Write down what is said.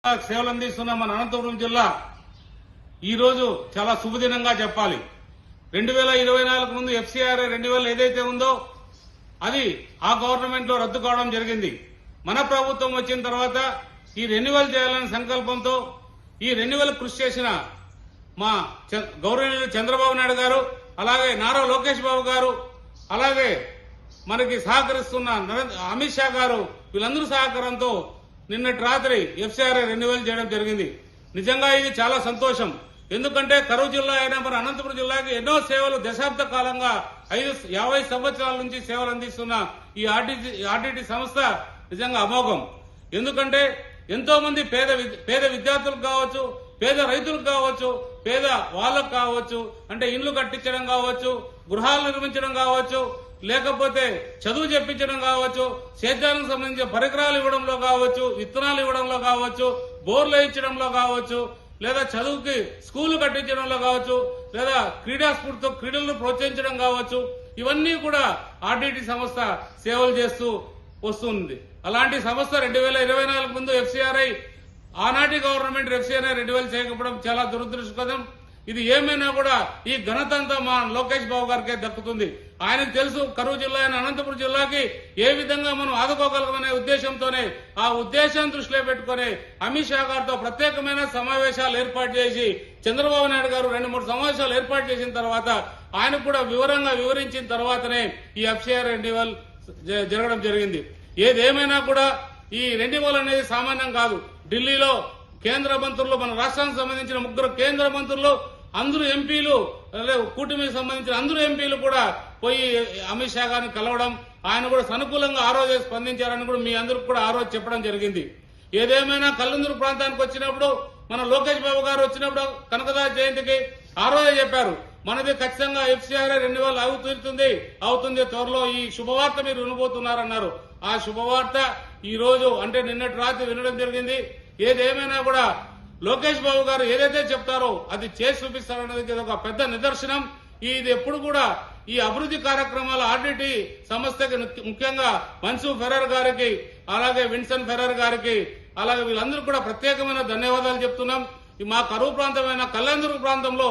సేవలు అందిస్తున్న మన అనంతపురం జిల్లా ఈ రోజు చాలా శుభదినంగా చెప్పాలి. 2024 ముందు FCRA 2000 ఏదైతే ఉందో అది ఆ గవర్నమెంట్ లో రద్దు కావడం జరిగింది. మన ప్రభుత్వం వచ్చిన తర్వాత ఈ రెన్యువల్ చేయాలనే సంకల్పంతో ఈ రెన్యువల్ కృషి చేసిన మా గౌరవనీయులు చంద్రబాబు నాయుడు గారు, అలాగే నారా లోకేష్ బాబు గారు, అలాగే మనకి సహకరిస్తున్న అమిత్ షా గారు, వీళ్ళందరూ సహకారంతో నిన్నటి రాత్రి FCRA రెన్యువల్ చేయడం జరిగింది. నిజంగా ఇది చాలా సంతోషం. ఎందుకంటే కరూరు జిల్లా అయినా మన అనంతపురం జిల్లాకి ఎన్నో సేవలు దశాబ్ద కాలంగా 50 సంవత్సరాల నుంచి సేవలు అందిస్తున్న ఈ ఆర్టీటీ సంస్థ నిజంగా అమోఘం. ఎందుకంటే ఎంతో మంది పేద విద్యార్థులకు కావచ్చు, పేద రైతులకు కావచ్చు, పేద వాళ్ళకు కావచ్చు, అంటే ఇండ్లు కట్టించడం కావచ్చు, గృహాలు నిర్మించడం కావచ్చు, లేకపోతే చదువు చెప్పించడం కావచ్చు, సేద్యానికి సంబంధించిన పరికరాలు ఇవ్వడంలో కావచ్చు, విత్తనాలు ఇవ్వడంలో కావచ్చు, బోర్లు వేయించడంలో కావచ్చు, లేదా చదువుకి స్కూళ్లు కట్టించడంలో కావచ్చు, లేదా క్రీడా స్ఫూర్తితో క్రీడలను ప్రోత్సహించడం కావచ్చు, ఇవన్నీ కూడా ఆర్టీటీ సంస్థ సేవలు చేస్తూ వస్తుంది. అలాంటి సంస్థ 2024 ముందు FCRA ఆనాటి గవర్నమెంట్ FCRA రెన్యువల్ చేయకపోవడం చాలా దురదృష్టకరం. ఇది ఏమైనా కూడా ఈ ఘనత అంతా మా లోకేష్ బాబు గారికే దక్కుతుంది. ఆయనకు తెలుసు కరూరు జిల్లా అయిన అనంతపురం జిల్లాకి ఏ విధంగా మనం ఆదుకోగలమనే ఉద్దేశంతోనే ఆ ఉద్దేశం దృష్టిలో పెట్టుకుని అమిత్ షా గారితో ప్రత్యేకమైన సమావేశాలు ఏర్పాటు చేసి చంద్రబాబు నాయుడు గారు 2-3 సమావేశాలు ఏర్పాటు చేసిన తర్వాత ఆయన కూడా వివరంగా వివరించిన తర్వాతనే ఈ FCRA రెన్యువల్ జరగడం జరిగింది. ఏదేమైనా కూడా ఈ రెన్యువల్ అనేది సామాన్యం కాదు. ఢిల్లీలో కేంద్ర మంత్రులు, మన రాష్ట్రానికి సంబంధించిన 3 కేంద్ర మంత్రులు, అందరూ ఎంపీలు, కూటమికి సంబంధించిన అందరూ ఎంపీలు కూడా పోయి అమిత్ షా గారిని కలవడం, ఆయన కూడా సానుకూలంగా ఆ రోజే స్పందించారని కూడా మీ అందరికి కూడా ఆ రోజు చెప్పడం జరిగింది. ఏదేమైనా కల్లందూరు ప్రాంతానికి వచ్చినప్పుడు మన లోకేష్ బాబు గారు వచ్చినప్పుడు కనకదాస్ జయంతికి ఆ రోజే చెప్పారు, మనది ఖచ్చితంగా FCRA రెన్యువల్ అవుతుంది త్వరలో, ఈ శుభవార్త మీరు వినబోతున్నారన్నారు. ఆ శుభవార్త ఈ రోజు అంటే నిన్నటి రాత్రి వినడం జరిగింది. ఏదేమైనా కూడా లోకేష్ బాబు గారు ఏదైతే చెప్తారో అది చేసి చూపిస్తారనేది ఒక పెద్ద నిదర్శనం. ఇది ఎప్పుడు కూడా ఈ అభివృద్ధి కార్యక్రమాల ఆర్టీటీ సంస్థకి ముఖ్యంగా మన్సూర్ ఫెరర్ గారికి, అలాగే విన్సన్ ఫెరర్ గారికి, అలాగే వీళ్ళందరూ కూడా ప్రత్యేకమైన ధన్యవాదాలు చెప్తున్నాం. మా కరువు ప్రాంతమైన కళ్యాణదుర్గ ప్రాంతంలో